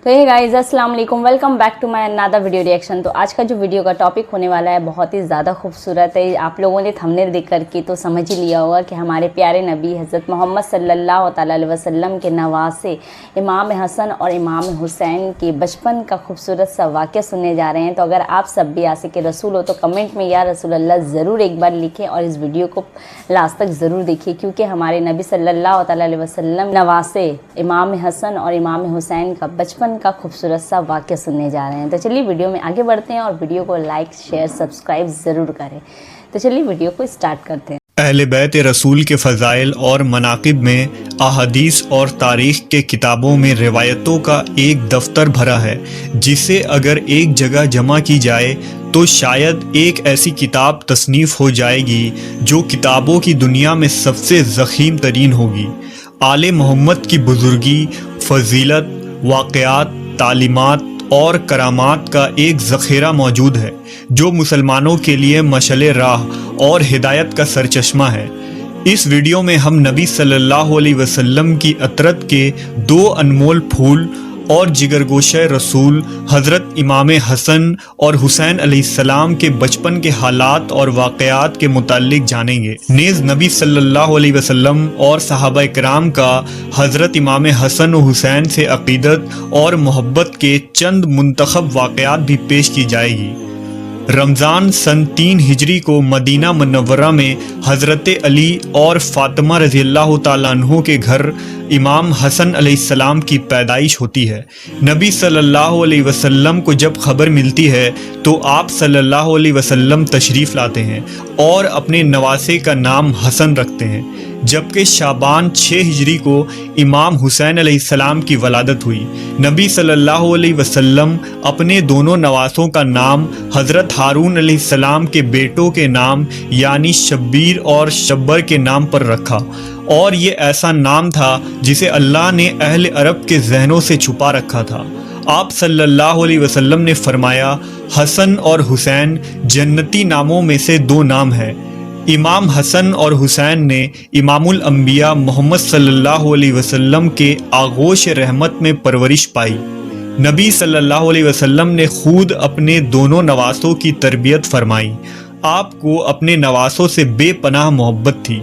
تو یہ گائز السلام علیکم، welcome back to my another video reaction. تو آج کا جو ویڈیو کا ٹاپک ہونے والا ہے بہت ہی زیادہ خوبصورت ہے۔ آپ لوگوں نے تھمبنیل دیکھ کر کے تو سمجھ ہی لیا ہوگا کہ ہمارے پیارے نبی حضرت محمد صلی اللہ تعالیٰ علیہ وسلم کے نواسے امام حسن اور امام حسین کے بچپن کا خوبصورت سا واقعہ سننے جا رہے ہیں۔ تو اگر آپ سب بھی عاشق رسول ہو تو کمنٹ میں یا رسول اللہ ضرور ایک بار لکھیں اور اس ویڈیو کو لاسٹ تک ضرور دیکھیں، کیونکہ ہمارے نبی صلی اللہ تعالیٰ علیہ وسلم نواسے امام حسن اور امام حسین کا بچپن کا خوبصورت سا واقعہ سننے جا رہے ہیں۔ تو چلیے ویڈیو میں آگے بڑھتے ہیں اور ویڈیو کو لائک شیئر سبسکرائب ضرور کریں۔ تو چلیے ویڈیو کو اسٹارٹ کرتے ہیں۔ اہل بیت رسول کے فضائل اور مناقب میں احادیث اور تاریخ کے کتابوں میں روایتوں کا ایک دفتر بھرا ہے، جسے اگر ایک جگہ جمع کی جائے تو شاید ایک ایسی کتاب تصنیف ہو جائے گی جو کتابوں کی دنیا میں سب سے ضخیم ترین ہوگی۔ آل محمد کی بزرگی، فضیلت، واقعات، تعلیمات اور کرامات کا ایک ذخیرہ موجود ہے جو مسلمانوں کے لیے مشعل راہ اور ہدایت کا سرچشمہ ہے۔ اس ویڈیو میں ہم نبی صلی اللہ علیہ وسلم کی عطرت کے دو انمول پھول اور جگرگوشہ رسول حضرت امام حسن اور حسین علیہ السلام کے بچپن کے حالات اور واقعات کے متعلق جانیں گے۔ نیز نبی صلی اللہ علیہ وسلم اور صحابہ کرام کا حضرت امام حسن و حسین سے عقیدت اور محبت کے چند منتخب واقعات بھی پیش کی جائے گی۔ رمضان سن 3 ہجری کو مدینہ منورہ میں حضرت علی اور فاطمہ رضی اللہ تعالیٰ عنہ کے گھر امام حسن علیہ السلام کی پیدائش ہوتی ہے۔ نبی صلی اللہ علیہ وسلم کو جب خبر ملتی ہے تو آپ صلی اللہ علیہ وسلم تشریف لاتے ہیں اور اپنے نواسے کا نام حسن رکھتے ہیں، جبکہ شعبان 6 ہجری کو امام حسین علیہ السلام کی ولادت ہوئی۔ نبی صلی اللہ علیہ وسلم اپنے دونوں نواسوں کا نام حضرت ہارون علیہ السلام کے بیٹوں کے نام یعنی شبیر اور شبر کے نام پر رکھا، اور یہ ایسا نام تھا جسے اللہ نے اہل عرب کے ذہنوں سے چھپا رکھا تھا۔ آپ صلی اللہ علیہ وسلم نے فرمایا، حسن اور حسین جنتی ناموں میں سے 2 نام ہیں۔ امام حسن اور حسین نے امام الانبیاء محمد صلی اللہ علیہ وسلم کے آغوش رحمت میں پرورش پائی۔ نبی صلی اللہ علیہ وسلم نے خود اپنے دونوں نواسوں کی تربیت فرمائی۔ آپ کو اپنے نواسوں سے بے پناہ محبت تھی۔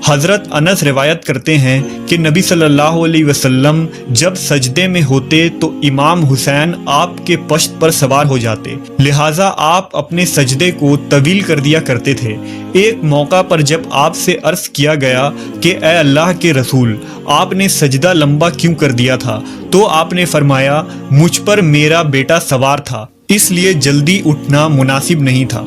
حضرت انس روایت کرتے ہیں کہ نبی صلی اللہ علیہ وسلم جب سجدے میں ہوتے تو امام حسین آپ کے پشت پر سوار ہو جاتے، لہٰذا آپ اپنے سجدے کو طویل کر دیا کرتے تھے۔ ایک موقع پر جب آپ سے عرض کیا گیا کہ اے اللہ کے رسول، آپ نے سجدہ لمبا کیوں کر دیا تھا؟ تو آپ نے فرمایا، مجھ پر میرا بیٹا سوار تھا، اس لیے جلدی اٹھنا مناسب نہیں تھا۔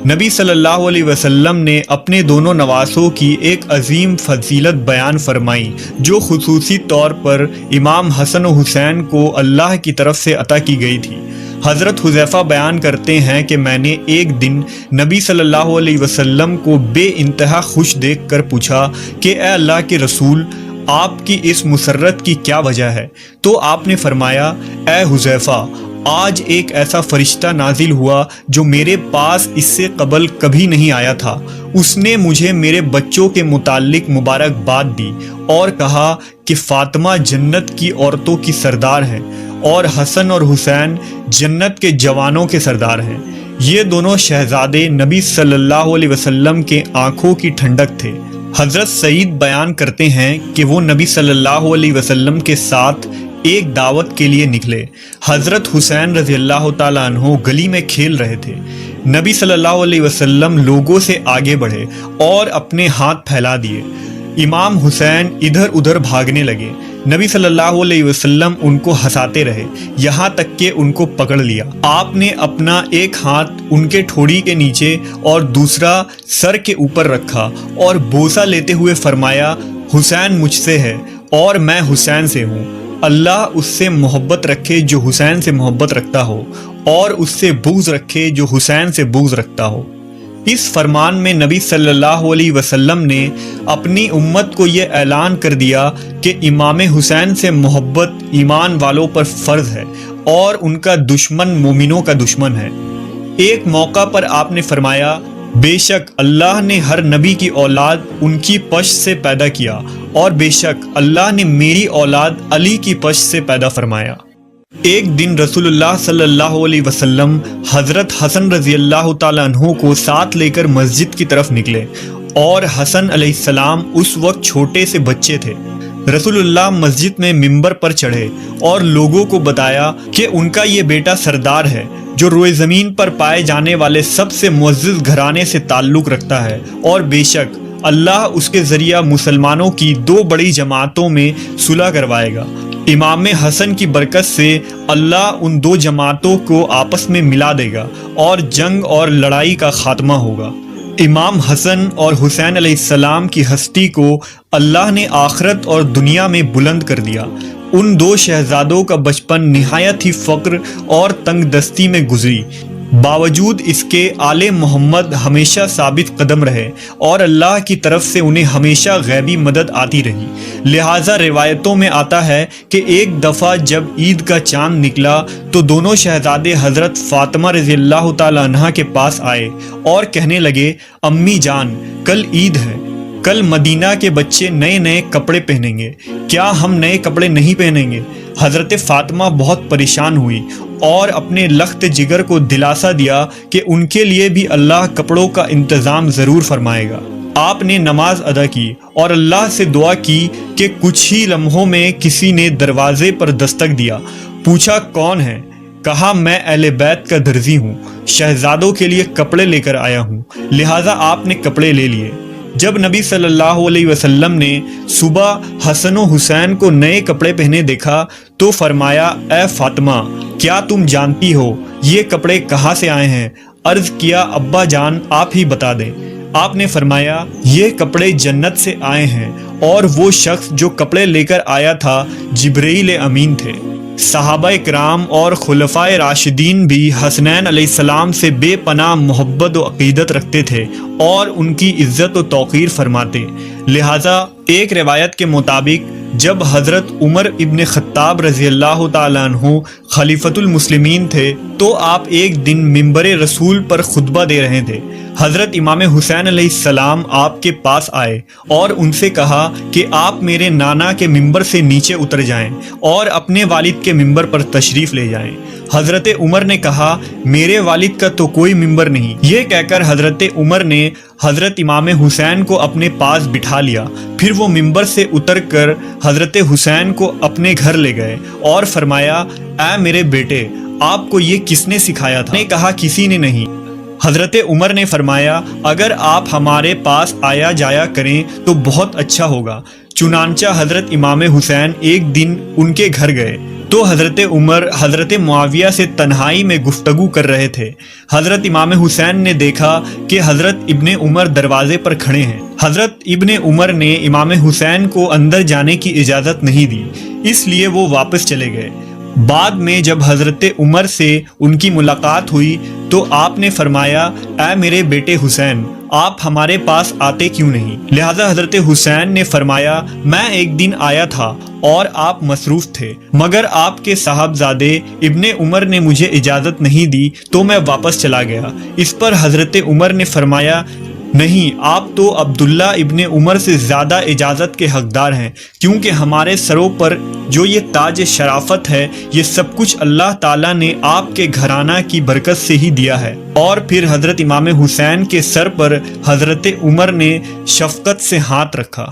نبی صلی اللہ علیہ وسلم نے اپنے دونوں نواسوں کی ایک عظیم فضیلت بیان فرمائی جو خصوصی طور پر امام حسن و حسین کو اللہ کی طرف سے عطا کی گئی تھی۔ حضرت حذیفہ بیان کرتے ہیں کہ میں نے ایک دن نبی صلی اللہ علیہ وسلم کو بے انتہا خوش دیکھ کر پوچھا کہ اے اللہ کے رسول، آپ کی اس مسرت کی کیا وجہ ہے؟ تو آپ نے فرمایا، اے حذیفہ، آج ایک ایسا فرشتہ نازل ہوا جو میرے پاس اس سے قبل کبھی نہیں آیا تھا۔ اس نے مجھے میرے بچوں کے متعلق مبارکباد دی اور کہا کہ فاطمہ جنت کی عورتوں کی سردار ہیں اور حسن اور حسین جنت کے جوانوں کے سردار ہیں۔ یہ دونوں شہزادے نبی صلی اللہ علیہ وسلم کے آنکھوں کی ٹھنڈک تھے۔ حضرت سعید بیان کرتے ہیں کہ وہ نبی صلی اللہ علیہ وسلم کے ساتھ ایک دعوت کے لیے نکلے۔ حضرت حسین رضی اللہ تعالیٰ عنہ گلی میں کھیل رہے تھے۔ نبی صلی اللہ علیہ وسلم لوگوں سے آگے بڑھے اور اپنے ہاتھ پھیلا دیے۔ امام حسین ادھر ادھر بھاگنے لگے۔ نبی صلی اللہ علیہ وسلم ان کو ہنساتے رہے یہاں تک کہ ان کو پکڑ لیا۔ آپ نے اپنا ایک ہاتھ ان کے ٹھوڑی کے نیچے اور دوسرا سر کے اوپر رکھا اور بوسہ لیتے ہوئے فرمایا، حسین مجھ سے ہے اور میں حسین سے ہوں۔ اللہ اس سے محبت رکھے جو حسین سے محبت رکھتا ہو، اور اس سے بغض رکھے جو حسین سے بغض رکھتا ہو۔ اس فرمان میں نبی صلی اللہ علیہ وسلم نے اپنی امت کو یہ اعلان کر دیا کہ امام حسین سے محبت ایمان والوں پر فرض ہے اور ان کا دشمن مومنوں کا دشمن ہے۔ ایک موقع پر آپ نے فرمایا، بے شک اللہ نے ہر نبی کی اولاد ان کی پشت سے پیدا کیا، اور بے شک اللہ نے میری اولاد علی کی پشت سے پیدا فرمایا۔ ایک دن رسول اللہ صلی اللہ علیہ وسلم حضرت حسن رضی اللہ تعالیٰ عنہ کو ساتھ لے کر مسجد کی طرف نکلے اور حسن علیہ السلام اس وقت چھوٹے سے بچے تھے۔ رسول اللہ مسجد میں منبر پر چڑھے اور لوگوں کو بتایا کہ ان کا یہ بیٹا سردار ہے جو روئے زمین پر پائے جانے والے سب سے معزز گھرانے سے تعلق رکھتا ہے، اور بے شک اللہ اس کے ذریعہ مسلمانوں کی دو بڑی جماعتوں میں صلح کروائے گا۔ امام حسن کی برکت سے اللہ ان دو جماعتوں کو آپس میں ملا دے گا اور جنگ اور لڑائی کا خاتمہ ہوگا۔ امام حسن اور حسین علیہ السلام کی ہستی کو اللہ نے آخرت اور دنیا میں بلند کر دیا۔ ان دو شہزادوں کا بچپن نہایت ہی فقر اور تنگ دستی میں گزری، باوجود اس کے آل محمد ہمیشہ ثابت قدم رہے اور اللہ کی طرف سے انہیں ہمیشہ غیبی مدد آتی رہی۔ لہٰذا روایتوں میں آتا ہے کہ ایک دفعہ جب عید کا چاند نکلا تو دونوں شہزادے حضرت فاطمہ رضی اللہ تعالی عنہا کے پاس آئے اور کہنے لگے، امی جان کل عید ہے، کل مدینہ کے بچے نئے نئے کپڑے پہنیں گے، کیا ہم نئے کپڑے نہیں پہنیں گے؟ حضرت فاطمہ بہت پریشان ہوئی اور اپنے لخت جگر کو دلاسا دیا کہ ان کے لیے بھی اللہ کپڑوں کا انتظام ضرور فرمائے گا۔ آپ نے نماز ادا کی اور اللہ سے دعا کی کہ کچھ ہی لمحوں میں کسی نے دروازے پر دستک دیا۔ پوچھا کون ہے؟ کہا میں اہل بیت کا درزی ہوں، شہزادوں کے لیے کپڑے لے کر آیا ہوں۔ لہٰذا آپ نے کپڑے لے لیے۔ جب نبی صلی اللہ علیہ وسلم نے صبح حسن و حسین کو نئے کپڑے پہنے دیکھا تو فرمایا، اے فاطمہ کیا تم جانتی ہو یہ کپڑے کہاں سے آئے ہیں؟ عرض کیا، ابا جان آپ ہی بتا دیں۔ آپ نے فرمایا، یہ کپڑے جنت سے آئے ہیں اور وہ شخص جو کپڑے لے کر آیا تھا جبرائیل امین تھے۔ صحابہ کرام اور خلفائے راشدین بھی حسنین علیہ السلام سے بے پناہ محبت و عقیدت رکھتے تھے اور ان کی عزت و توقیر فرماتے۔ لہٰذا ایک روایت کے مطابق جب حضرت عمر ابن خطاب رضی اللہ تعالیٰ عنہ خلیفۃ المسلمین تھے تو آپ ایک دن منبر رسول پر خطبہ دے رہے تھے۔ حضرت امام حسین علیہ السلام آپ کے پاس آئے اور ان سے کہا کہ آپ میرے نانا کے منبر سے نیچے اتر جائیں اور اپنے والد کے منبر پر تشریف لے جائیں۔ حضرت عمر نے کہا، میرے والد کا تو کوئی منبر نہیں۔ یہ کہہ کر حضرت عمر نے حضرت امام حسین کو اپنے پاس بٹھا لیا، پھر وہ منبر سے اتر کر حضرت حسین کو اپنے گھر لے گئے اور فرمایا، اے میرے بیٹے آپ کو یہ کس نے سکھایا تھا؟ نے کہا، کسی نے نہیں۔ حضرت عمر نے فرمایا، اگر آپ ہمارے پاس آیا جایا کریں تو بہت اچھا ہوگا۔ چنانچہ حضرت امام حسین ایک دن ان کے گھر گئے تو حضرت عمر حضرت معاویہ سے تنہائی میں گفتگو کر رہے تھے۔ حضرت امام حسین نے دیکھا کہ حضرت ابن عمر دروازے پر کھڑے ہیں۔ حضرت ابن عمر نے امام حسین کو اندر جانے کی اجازت نہیں دی، اس لیے وہ واپس چلے گئے۔ بعد میں جب حضرت عمر سے ان کی ملاقات ہوئی تو آپ نے فرمایا، اے میرے بیٹے حسین آپ ہمارے پاس آتے کیوں نہیں؟ لہذا حضرت حسین نے فرمایا، میں ایک دن آیا تھا اور آپ مصروف تھے، مگر آپ کے صاحبزادے ابن عمر نے مجھے اجازت نہیں دی تو میں واپس چلا گیا۔ اس پر حضرت عمر نے فرمایا، نہیں، آپ تو عبداللہ ابن عمر سے زیادہ اجازت کے حقدار ہیں، کیونکہ ہمارے سروں پر جو یہ تاج شرافت ہے یہ سب کچھ اللہ تعالیٰ نے آپ کے گھرانہ کی برکت سے ہی دیا ہے۔ اور پھر حضرت امام حسین کے سر پر حضرت عمر نے شفقت سے ہاتھ رکھا۔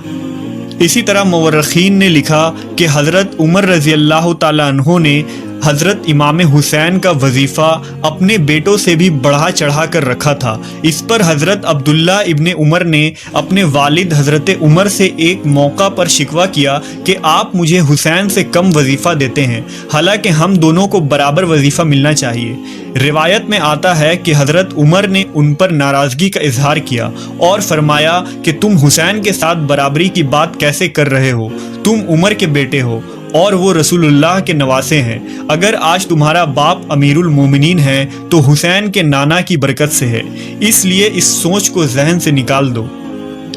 اسی طرح مورخین نے لکھا کہ حضرت عمر رضی اللہ تعالیٰ عنہ نے حضرت امام حسین کا وظیفہ اپنے بیٹوں سے بھی بڑھا چڑھا کر رکھا تھا۔ اس پر حضرت عبداللہ ابن عمر نے اپنے والد حضرت عمر سے ایک موقع پر شکوہ کیا کہ آپ مجھے حسین سے کم وظیفہ دیتے ہیں، حالانکہ ہم دونوں کو برابر وظیفہ ملنا چاہیے۔ روایت میں آتا ہے کہ حضرت عمر نے ان پر ناراضگی کا اظہار کیا اور فرمایا کہ تم حسین کے ساتھ برابری کی بات کیسے کر رہے ہو؟ تم عمر کے بیٹے ہو اور وہ رسول اللہ کے نواسے ہیں۔ اگر آج تمہارا باپ امیر المومنین ہے تو حسین کے نانا کی برکت سے ہے، اس لیے اس سوچ کو ذہن سے نکال دو۔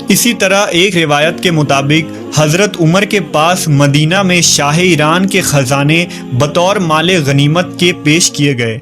اسی طرح ایک روایت کے مطابق حضرت عمر کے پاس مدینہ میں شاہ ایران کے خزانے بطور مال غنیمت کے پیش کیے گئے۔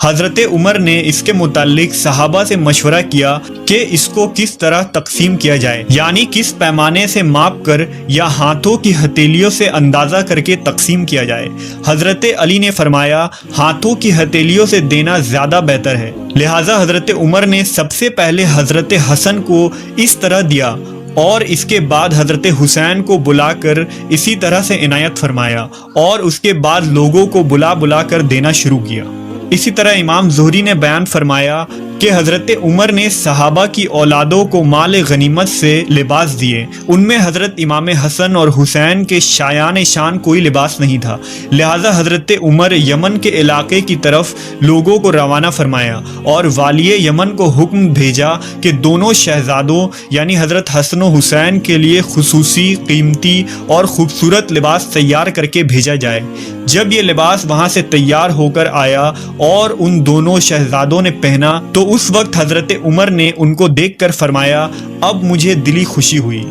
حضرت عمر نے اس کے متعلق صحابہ سے مشورہ کیا کہ اس کو کس طرح تقسیم کیا جائے، یعنی کس پیمانے سے ماپ کر یا ہاتھوں کی ہتھیلیوں سے اندازہ کر کے تقسیم کیا جائے۔ حضرت علی نے فرمایا ہاتھوں کی ہتھیلیوں سے دینا زیادہ بہتر ہے، لہٰذا حضرت عمر نے سب سے پہلے حضرت حسن کو اس طرح دیا اور اس کے بعد حضرت حسین کو بلا کر اسی طرح سے عنایت فرمایا اور اس کے بعد لوگوں کو بلا کر دینا شروع کیا۔ اسی طرح امام زہری نے بیان فرمایا کہ حضرت عمر نے صحابہ کی اولادوں کو مال غنیمت سے لباس دیے، ان میں حضرت امام حسن اور حسین کے شایان شان کوئی لباس نہیں تھا، لہٰذا حضرت عمر یمن کے علاقے کی طرف لوگوں کو روانہ فرمایا اور والی یمن کو حکم بھیجا کہ دونوں شہزادوں یعنی حضرت حسن و حسین کے لیے خصوصی قیمتی اور خوبصورت لباس تیار کر کے بھیجا جائے۔ جب یہ لباس وہاں سے تیار ہو کر آیا اور ان دونوں شہزادوں نے پہنا تو اس وقت حضرت عمر نے ان کو دیکھ کر فرمایا اب مجھے دلی خوشی ہوئی۔